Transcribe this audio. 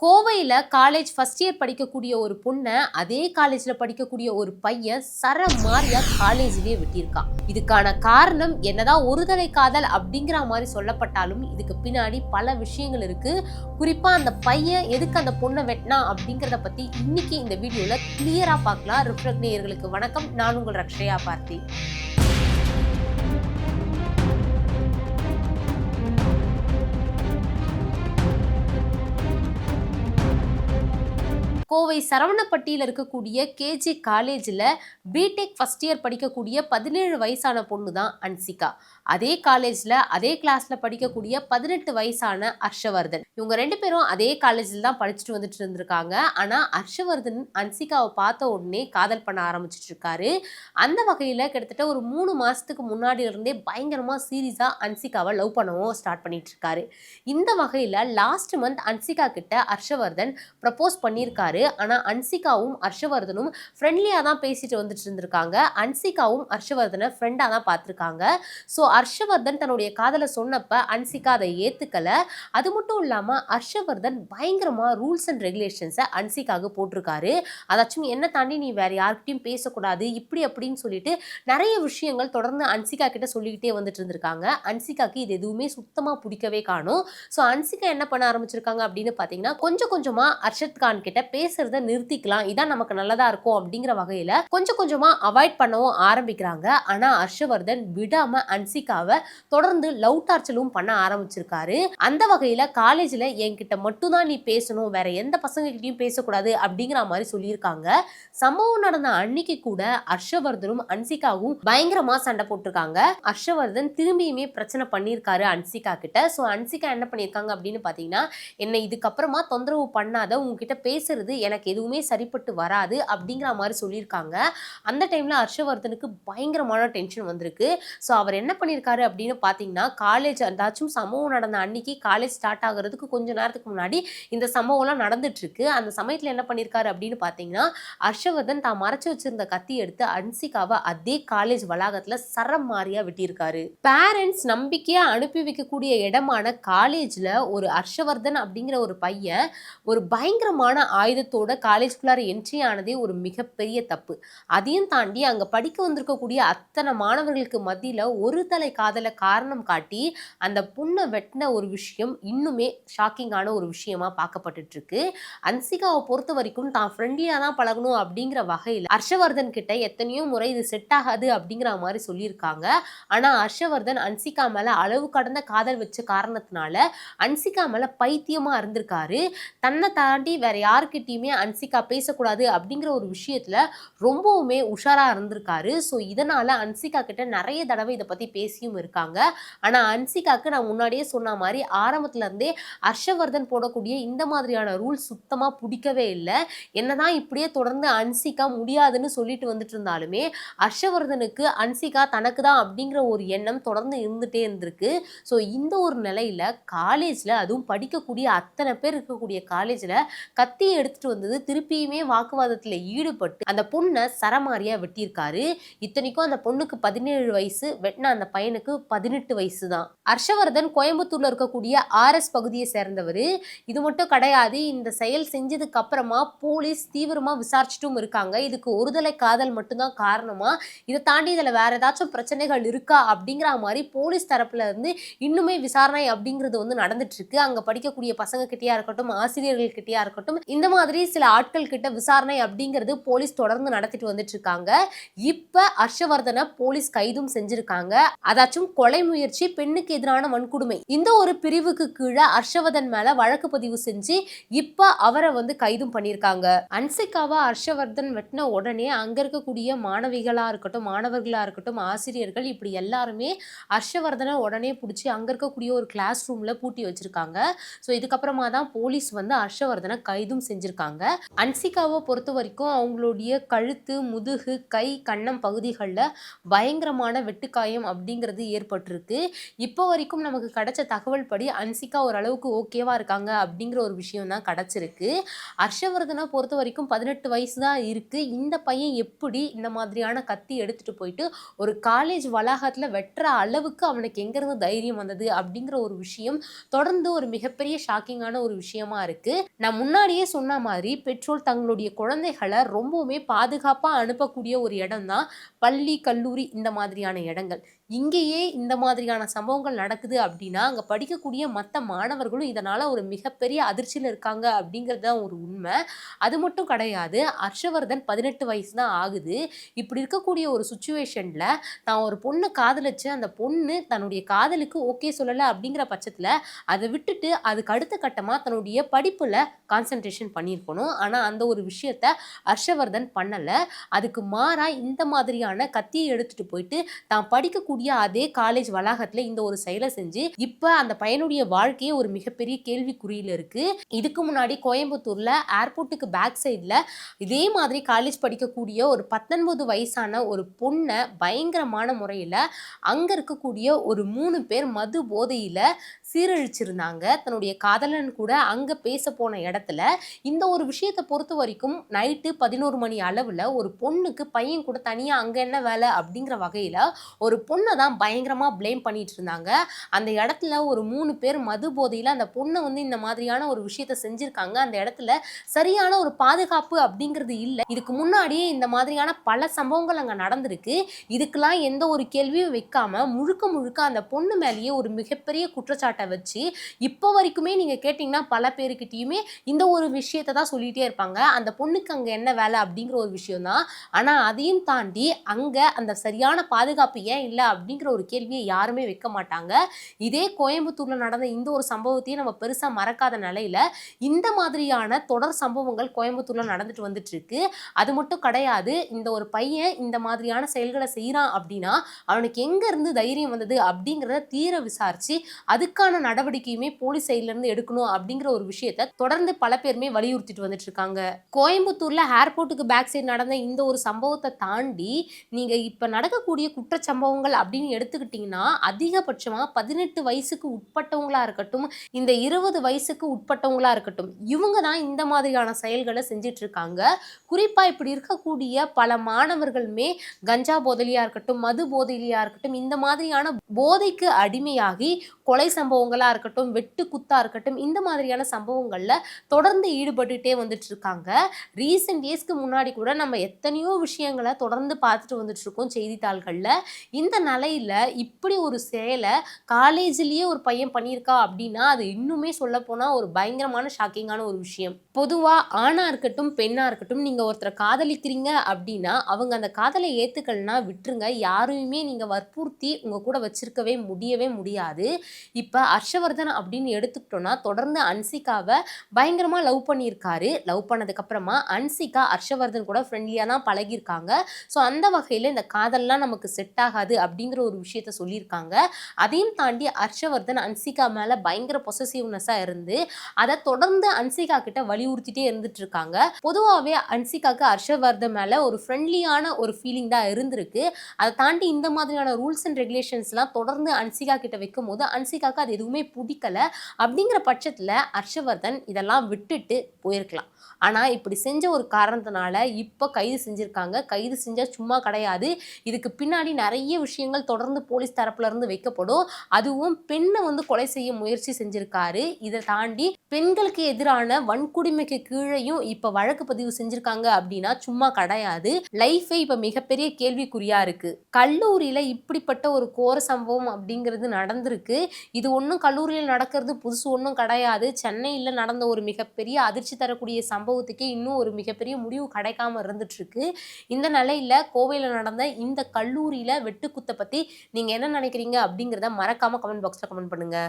கோவையில college first year படிக்கக்கூடிய ஒரு பொண்ண அதே காலேஜ்ல படிக்கக்கூடிய ஒரு பையன் மாரியா காலேஜ்லயே விட்டிருக்கான். இதுக்கான காரணம் என்னதான் ஒருதலை காதல் அப்படிங்கிற மாதிரி சொல்லப்பட்டாலும் இதுக்கு பின்னாடி பல விஷயங்கள் இருக்கு. குறிப்பா அந்த பையன் எதுக்கு அந்த பொண்ணை வெட்டினா அப்படிங்கறத பத்தி இன்னைக்கு இந்த வீடியோல கிளியரா பார்க்கலாம். ரிஃப்ளெக்ட் நேயர்களுக்கு வணக்கம். நான் உங்கள் ரக்ஷயா பார்த்தி. கோவை சரவணப்பட்டியில் இருக்கக்கூடிய கேஜி காலேஜில் பிடெக் ஃபர்ஸ்ட் இயர் படிக்கக்கூடிய 17 வயசான பொண்ணு தான் அன்சிகா. அதே காலேஜில் அதே கிளாஸில் படிக்கக்கூடிய 18 வயசான ஹர்ஷவர்தன். இவங்க ரெண்டு பேரும் அதே காலேஜில் தான் படிச்சுட்டு வந்துட்டு இருந்திருக்காங்க. ஆனால் ஹர்ஷவர்தன் அன்சிகாவை பார்த்த உடனே காதல் பண்ண ஆரம்பிச்சிட்டு இருக்காரு. அந்த வகையில் கிட்டத்தட்ட ஒரு 3 மாதத்துக்கு முன்னாடி இருந்தே பயங்கரமாக சீரியஸாக அன்சிகாவை லவ் பண்ணவும் ஸ்டார்ட் பண்ணிட்டு இருக்காரு. இந்த வகையில் லாஸ்ட் மந்த் அன்சிகா கிட்ட ஹர்ஷவர்தன் ப்ரப்போஸ் பண்ணியிருக்காரு. ஆனா அன்சிகாவும் ஹர்ஷவர்தனும் ஃப்ரெண்ட்லியா தான் பேசிட்டு வந்துட்டு இருந்திருக்காங்க. அன்சிகாவும் ஹர்ஷவர்தனை ஃப்ரெண்டா தான் பார்த்திருக்காங்க. ஸோ ஹர்ஷவர்தன் தன்னுடைய காதலை சொன்னப்ப அன்சிகா அதை ஏத்துக்கல. அது மட்டும் இல்லாம ஹர்ஷவர்தன் பயங்கரமா ரூல்ஸ் அண்ட் ரெகுலேஷன்ஸை அன்சிகாவுக்கு போட்டிருக்காரு. அதாச்சும் என்ன தாண்டி நீ வேற யார்கிட்டயும் பேசக்கூடாது இப்படி அப்படின்னு சொல்லிட்டு நிறைய விஷயங்கள் தொடர்ந்து அன்சிகா கிட்ட சொல்லிக்கிட்டே வந்துட்டு இருந்திருக்காங்க. அன்சிகாக்கு இது எதுவுமே சுத்தமா பிடிக்கவே காணும். ஸோ அன்சிகா என்ன பண்ண ஆரம்பிச்சிருக்காங்க அப்படின்னு பாத்தீங்கன்னா கொஞ்சம் கொஞ்சமா அர்ஷத் கான் கிட்ட பேசுறத நிறுத்திக்கலாம், இதான் நமக்கு நல்லதா இருக்கும் அப்படிங்கிற வகையில கொஞ்சம் கொஞ்சமா அவாய்ட் பண்ணவும் ஆரம்பிக்கிறாங்க. ஆனா ஹர்ஷவர்தன் விடாம அன்சிகாவை தொடர்ந்து லவ் டார்ச்சலும் பண்ண ஆரம்பிச்சிருக்காரு. அந்த வகையில காலேஜ்ல என்கிட்ட மட்டும் தான் நீ பேசணும், வேற எந்த பசங்க கிட்டயும் பேசக்கூடாது அப்படிங்கிற மாதிரி சொல்லியிருக்காங்க. சம்பவம் நடந்த அன்னைக்கு கூட ஹர்ஷவர்தனும் அன்சிகாவும் பயங்கரமா சண்டை போட்டிருக்காங்க. ஹர்ஷவர்தன் திரும்பியுமே பிரச்சனை பண்ணியிருக்காரு அன்சிகா கிட்ட. ஸோ அன்சிகா என்ன பண்ணியிருக்காங்க அப்படின்னு பாத்தீங்கன்னா, என்னை இதுக்கப்புறமா தொந்தரவு பண்ணாத, உங்ககிட்ட பேசுறது எனக்கு எதுவுமே சரிப்பட்டு வராது அப்படிங்கிற மாதிரி சொல்லியிருக்காங்க. அந்த டைம்ல ஹர்ஷவர்தனுக்கு பயங்கரமான டென்ஷன் வந்திருக்கு. ஸோ அவர் என்ன பண்ணியிருக்காரு அப்படின்னு பார்த்தீங்கன்னா, காலேஜ் ஏதாச்சும் சம்பவம் நடந்த அன்னைக்கு காலேஜ் ஸ்டார்ட் ஆகுறதுக்கு கொஞ்ச நேரத்துக்கு முன்னாடி இந்த சம்பவம்லாம் நடந்துட்டு இருக்கு. அந்த சமயத்தில் என்ன பண்ணியிருக்காரு அப்படின்னு பார்த்தீங்கன்னா, ஹர்ஷவர்தன் தான் மறைச்சு வச்சிருந்த கத்தி எடுத்து அன்சிகாவை அதே காலேஜ் வளாகத்துல மாரியா விட்டிருக்காரு. பேரண்ட்ஸ் நம்பிக்கையா அனுப்பி வைக்கக்கூடிய இடமான காலேஜ்ல ஒரு ஹர்ஷவர்தன் அப்படிங்கிற ஒரு பையன் ஒரு பயங்கரமான ஆயுதத்தோட காலேஜ்குள்ளார என்ட்ரி ஆனதே ஒரு மிகப்பெரிய தப்பு. அதையும் தாண்டி அங்க படிக்க வந்திருக்கக்கூடிய அத்தனை மாணவர்களுக்கு மத்தியில ஒரு தலை காதலை காரணம் காட்டி அந்த பொண்ணை வெட்டின ஒரு விஷயம் இன்னுமே ஷாக்கிங்கான ஒரு விஷயமா பார்க்கப்பட்டு இருக்கு. அன்சிகாவை பொறுத்த வரைக்கும் தான் ஃப்ரெண்ட்லியா தான் பழகணும் அப்படிங்கிற வகையில் ஹர்ஷவர்தன் கிட்ட எத்தனையோ முறை இது செட் ஆகாது அப்படிங்கிற மாதிரி சொல்லியிருக்காங்க. ஆனா ஹர்ஷவர்தன் அன்சிகா மேல அளவு கடந்த காதல் வச்ச காரணத்தினால அன்சிகா மேல பைத்தியமா இருந்திருக்காரு. தன்னை தாண்டி வேற யாருக்கிட்டையுமே அன்சிகா பேசக்கூடாது அப்படிங்கிற ஒரு விஷயத்துல ரொம்பவுமே உஷாரா இருந்திருக்காரு. ஸோ இதனால அன்சிகா கிட்ட நிறைய தடவை இதை பத்தி பேசியும் இருக்காங்க. ஆனா அன்சிகாக்கு நான் முன்னாடியே சொன்ன மாதிரி ஆரம்பத்துல இருந்தே ஹர்ஷவர்தன் போடக்கூடிய இந்த மாதிரியான ரூல்ஸ் சுத்தமா பிடிக்கவே இல்லை. என்னதான் இப்படியே தொடர்ந்து அன்சிகா முடியாதுன்னு சொல்லிட்டு வந்துட்டு இருந்தாலுமே ஹர்ஷவர்தனுக்கு அன்சிகா தனக்கு தான் அப்படிங்கிற ஒரு எண்ணம் தொடர்ந்து இருந்துட்டே இருந்திருக்கு. ஸோ இந்த ஒரு நிலையில காலேஜ்ல அதுவும் படிக்கக்கூடிய அத்தனை பேர் இருக்கக்கூடிய காலேஜ்ல கத்தியை எடுத்துட்டு வந்தது திருப்பியுமே வாக்குவாதத்துல ஈடுபட்டு அந்த பொண்ணை சரமாரியா வெட்டியிருக்காரு. இத்தனைக்கும் அந்த பொண்ணுக்கு 17 வயசு, வெட்டின அந்த பையனுக்கு 18 வயசு தான். ஹர்ஷவர்தன் கோயம்புத்தூர்ல இருக்கக்கூடிய ஆர்எஸ் பகுதியை சேர்ந்தவர். இது மட்டும் கிடையாது, இந்த செயல் செஞ்சதுக்கு அப்புறமா போலீஸ் தீவிரமா விசாரிச்சுட்டும் இருக்காங்க. இதுக்கு ஒருதலை காதல் மட்டும்தான் காரணமா, இதை தாண்டி இதுல வேற ஏதாச்சும் பிரச்சனைகள் இருக்கா அப்படிங்கிற மாதிரி போலீஸ் தரப்புல இருந்து இன்னுமே விசாரணை அப்படிங்கிறது நடந்துட்டு இருக்கு. அங்க படிக்கக்கூடிய பசங்க கிட்டயா இருக்கட்டும், ஆசிரியர்கள் கிட்டயா இருக்கட்டும், இந்த மாதிரி சில ஆட்கள் கிட்ட விசாரணை அப்படிங்கிறது போலீஸ் தொடர்ந்து நடத்திட்டு வந்துட்டு இருக்காங்க. இப்ப ஹர்ஷவர்தனை போலீஸ் கைதும் செஞ்சிருக்காங்க. அதாச்சும் கொலை முயற்சி, பெண்ணுக்கு எதிரான வன்கொடுமை, இந்த ஒரு பிரிவுக்கு கீழே ஹர்ஷவர்தன் மேல வழக்கு பதிவு செஞ்சு இப்ப அவரை கைதும் பண்ணியிருக்காங்க. அன்சிகாவா ஹர்ஷவர்தன் வெட்டின உடனே அங்க இருக்கக்கூடிய மாணவிகளா இருக்கட்டும், மாணவர்களா இருக்கட்டும், ஆசிரியர்கள் இப்படி எல்லாருமே ஹர்ஷவர்தனை உடனே பிடிச்சி அங்க இருக்கக்கூடிய ஒரு கிளாஸ் ரூம்ல பூட்டி வச்சிருக்காங்க. ஸோ இதுக்கப்புறமா தான் போலீஸ் ஹர்ஷவர்தனை கைதும் செஞ்சிருக்காங்க. இருக்காங்க. அன்சிகாவை பொறுத்த வரைக்கும் அவங்களுடைய கழுத்து, முதுகு, கை, கன்னம் பகுதிகள்ல பயங்கரமான வெட்டுக்காயம் அப்படிங்கிறது ஏற்பட்டிருக்கு. இப்போ வரைக்கும் நமக்கு கிடைச்ச தகவல் படி அன்சிகா ஓரளவுக்கு ஓகேவா இருக்காங்க அப்படிங்கிற ஒரு விஷயம் தான் கிடைச்சிருக்கு. ஹர்ஷவர்தனை பொறுத்த வரைக்கும் 18 வயசு தான் இருக்கு. இந்த பையன் எப்படி இந்த மாதிரியான கத்தி எடுத்துட்டு போயிட்டு ஒரு காலேஜ் வளாகத்துல வெட்டுற அளவுக்கு அவனுக்கு எங்கிருந்து தைரியம் வந்தது அப்படிங்கிற ஒரு விஷயம் தொடர்ந்து ஒரு மிகப்பெரிய ஷாக்கிங்கான ஒரு விஷயமா இருக்கு. நான் முன்னாடியே சொன்ன மாதிரி பெற்றோர் தங்களுடைய குழந்தைகளை ரொம்பவுமே பாதுகாப்பா அனுப்பக்கூடிய ஒரு இடம் தான் பள்ளி, கல்லூரி இந்த மாதிரியான இடங்கள். இங்கேயே இந்த மாதிரியான சம்பவங்கள் நடக்குது அப்படின்னா அங்க படிக்கக்கூடிய மற்ற மாணவர்களும் இதனால ஒரு மிகப்பெரிய அதிர்ச்சியில இருக்காங்க அப்படிங்கிறது தான் ஒரு உண்மை. அது மட்டும் கிடையாது. ஹர்ஷவர்தன் 18 வயசு தான் ஆகுது. இப்படி இருக்கக்கூடிய ஒரு சுச்சுவேஷன்ல தான் ஒரு பொண்ண காதலிச்சு அந்த பொண்ணு தன்னுடைய காதலுக்கு ஓகே சொல்லல அப்படிங்கிற பட்சத்துல அதை விட்டுட்டு அதுக்கு அடுத்த கட்டமா தன்னுடைய படிப்புல கான்சென்ட்ரேஷன் பண்ணியிருக்கணும். ஆனா அந்த ஒரு விஷயத்த ஹர்ஷவர்தன் பண்ணல. அதுக்கு மாறா இந்த மாதிரியான கத்தியை எடுத்துட்டு போயிட்டு தான் படிக்கக்கூடிய அதே காலேஜ் வளாகத்துல இந்த ஒரு செயலை செஞ்சு இப்ப அந்த பையனுடைய வாழ்க்கையே ஒரு மிகப்பெரிய கேள்விக்குறியில இருக்கு. இதுக்கு முன்னாடி கோயம்புத்தூர்ல ஏர்போர்ட்டுக்கு பேக் சைட்ல இதே மாதிரி காலேஜ் படிக்கக்கூடிய ஒரு 19 வயசான ஒரு பொண்ணை பயங்கரமான முறையில் அங்கே இருக்கக்கூடிய ஒரு 3 பேர் மது போதையில் சீரழிச்சிருந்தாங்க. தன்னுடைய காதலன் கூட அங்கே பேச போன இடத்துல இந்த ஒரு விஷயத்தை பொறுத்த வரைக்கும் நைட்டு 11 மணி அளவில் ஒரு பொண்ணுக்கு பையன் கூட தனியாக அங்கே என்ன வேலை அப்படிங்கிற வகையில் ஒரு பொண்ணை தான் பயங்கரமாக ப்ளேம் பண்ணிட்டு இருந்தாங்க. அந்த இடத்துல ஒரு 3 பேர் மது போதையில் அந்த பொண்ணை வந்து இந்த மாதிரியான ஒரு விஷயத்தை செஞ்சுருக்காங்க. அந்த இடத்துல சரியான ஒரு பாதுகாப்பு அப்படிங்கிறது இல்லை. இதுக்கு முன்னாடியே இந்த மாதிரியான பல சம்பவங்கள் அங்கே நடந்திருக்கு. இதுக்கெல்லாம் எந்த ஒரு கேள்வியும் வைக்காம முழுக்க முழுக்க அந்த பொண்ணு மேலேயே ஒரு மிகப்பெரிய குற்றச்சாட்டை வச்சு இப்போ வரைக்குமே நீங்க கேட்டீங்கன்னா பல பேருக்கிட்டையுமே இந்த ஒரு விஷயத்தை தான் சொல்லிட்டே இருப்பாங்க. அந்த பொண்ணுக்கு அங்கே என்ன வேலை அப்படிங்கிற ஒரு விஷயம் தான். ஆனால் அதையும் தாண்டி அங்கே அந்த சரியான பாதுகாப்பு ஏன் இல்லை அப்படிங்கிற ஒரு கேள்வியை யாருமே வைக்க மாட்டாங்க. இதே கோயம்புத்தூர்ல நடந்த இந்த ஒரு சம்பவத்தையும் நம்ம பெருசா மறக்காத நிலையில இந்த மாதிரியான தொடர் சம்பவங்கள் கோயம்புத்தூர்ல நடந்துட்டு வந்துட்டு இருக்கு. அது மட்டும் கிடையாது. இந்த ஒரு பையன் இந்த மாதிரியான செயல்களை செய்யறான் அப்படின்னா அவனுக்கு எங்க இருந்து தைரியம் வந்தது அப்படிங்கிறத தீர விசாரிச்சு அதுக்கான நடவடிக்கையுமே போலீஸ் சைட்ல இருந்து எடுக்கணும் அப்படிங்கிற ஒரு விஷயத்தை தொடர்ந்து பல பேருமே வலியுறுத்திட்டு வந்துட்டு இருக்காங்க. கோயம்புத்தூர்ல ஏர்போர்ட்டுக்கு பேக் சைடு நடந்த இந்த ஒரு சம்பவத்தை தாண்டி நீங்க இப்ப நடக்கக்கூடிய குற்றச்சம்பவங்கள் அப்படின்னு எடுத்துக்கிட்டீங்கன்னா அதிகபட்சமா 18 வயசுக்கு உட்பட்டவங்களா இருக்கட்டும், இந்த 20 வயசுக்கு உட்பட்டவங்களா இருக்கட்டும், இவங்க தான் இந்த மாதிரியான செயல்களை செஞ்சிட்டு இருக்காங்க. குறிப்பா இப்படி இருக்கக்கூடிய பல மாணவர்களுமே கஞ்சா போதையிலயா இருக்கட்டும், மது போதையிலயா இருக்கட்டும், இந்த மாதிரியான போதைக்கு அடிமையாகி கொலை சம்பவங்களா இருக்கட்டும், வெட்டு குத்தா இருக்கட்டும், இந்த மாதிரியான சம்பவங்கள்ல தொடர்ந்து ஈடுபட்டுட்டே வந்துட்டு இருக்காங்க. ரீசெண்ட் டேஸ்க்கு முன்னாடி கூட நம்ம எத்தனையோ விஷயங்களை தொடர்ந்து பார்த்துட்டு வந்துட்டு இருக்கோம் செய்தித்தாள்கள்ல. இந்த நிலையில இப்படி ஒரு செயலை காலேஜ்லயே ஒரு பையன் பண்ணியிருக்கா அப்படின்னா அது இன்னுமே சொல்ல போனா ஒரு பயங்கரமான ஷாக்கிங்கான ஒரு விஷயம். பொதுவா ஆணா இருக்கட்டும், பெண்ணா இருக்கட்டும், நீங்க ஒருத்தரை காதலிக்கிறீங்க அப்படின்னா அவங்க அந்த காதலை ஏத்துக்கலனா விட்டுருங்க. யாரையுமே நீங்க வற்புறுத்தி உங்க கூட வச்சிருக்கவே முடியவே முடியாது. இப்ப ஹர்ஷவர்தன் அப்படின்னு எடுத்துக்கிட்டோம்னா தொடர்ந்து அன்சிகாவை பயங்கரமா லவ் பண்ணியிருக்காரு. லவ் பண்ணதுக்கு அப்புறமா அன்சிகா ஹர்ஷவர்தன் கூட ஃப்ரெண்ட்லியா தான் பழகியிருக்காங்க. ஸோ அந்த வகையில இந்த காதல்லாம் நமக்கு செட் ஆகாது அப்படிங்கிற ஒரு விஷயத்த சொல்லியிருக்காங்க. அதையும் தாண்டி ஹர்ஷவர்தன் அன்சிகா மேல பயங்கர பொசசிவ்னஸா இருந்து அதை தொடர்ந்து அன்சிகா கிட்ட வலியுறுத்திட்டே இருந்துட்டு இருக்காங்க. பொதுவாகவே அன்சிகாக்கு ஹர்ஷவர்தன் மேல ஒரு ஃப்ரெண்ட்லியான ஒரு ஃபீலிங் தான் இருந்திருக்கு. அதை தாண்டி இந்த மாதிரியான ரூல்ஸ் அண்ட் ரெகுலேஷன்ஸ்லாம் தொடர்ந்து அன்சிகா கிட்ட வைக்கும் போது அன்சிகாக்கு அது எதுவுமே பிடிக்கல. அப்படிங்கிற பட்சத்தில் ஹர்ஷவர்தன் இதெல்லாம் விட்டுட்டு போயிருக்கலாம். ஆனால் இப்படி செஞ்ச ஒரு காரணத்தினால இப்போ கைது செஞ்சுருக்காங்க. கைது செஞ்சால் சும்மா கிடையாது. இதுக்கு பின்னாடி நிறைய விஷயங்கள் தொடர்ந்து போலீஸ் தரப்புல இருந்து வைக்கப்படும். அதுவும் பெண்ணை வந்து கொலை செய்ய முயற்சி செஞ்சிருக்காரு. இதை தாண்டி பெண்களுக்கு எதிரான வன்கொடுமைக்கு கீழையும் இப்போ வழக்கு பதிவு செஞ்சிருக்காங்க அப்படின்னா சும்மா கிடையாது. லைஃபே இப்போ மிகப்பெரிய கேள்விக்குறியா இருக்கு. கல்லூரியில் இப்படிப்பட்ட ஒரு கோர சம்பவம் அப்படிங்கிறது நடந்திருக்கு. இது ஒன்றும் கல்லூரியில் நடக்கிறது புதுசு ஒன்றும் கிடையாது. சென்னையில் நடந்த ஒரு மிகப்பெரிய அதிர்ச்சி தரக்கூடிய சம்பவத்துக்கே இன்னும் ஒரு மிகப்பெரிய முடிவு கிடைக்காம இருந்துட்டு இருக்கு. இந்த நிலையில கோவையில் நடந்த இந்த கல்லூரியில வெட்டுக்குத்தை பத்தி நீங்க என்ன நினைக்கிறீங்க அப்படிங்கிறத மறக்காம கமெண்ட் பாக்ஸ்ல கமெண்ட் பண்ணுங்க.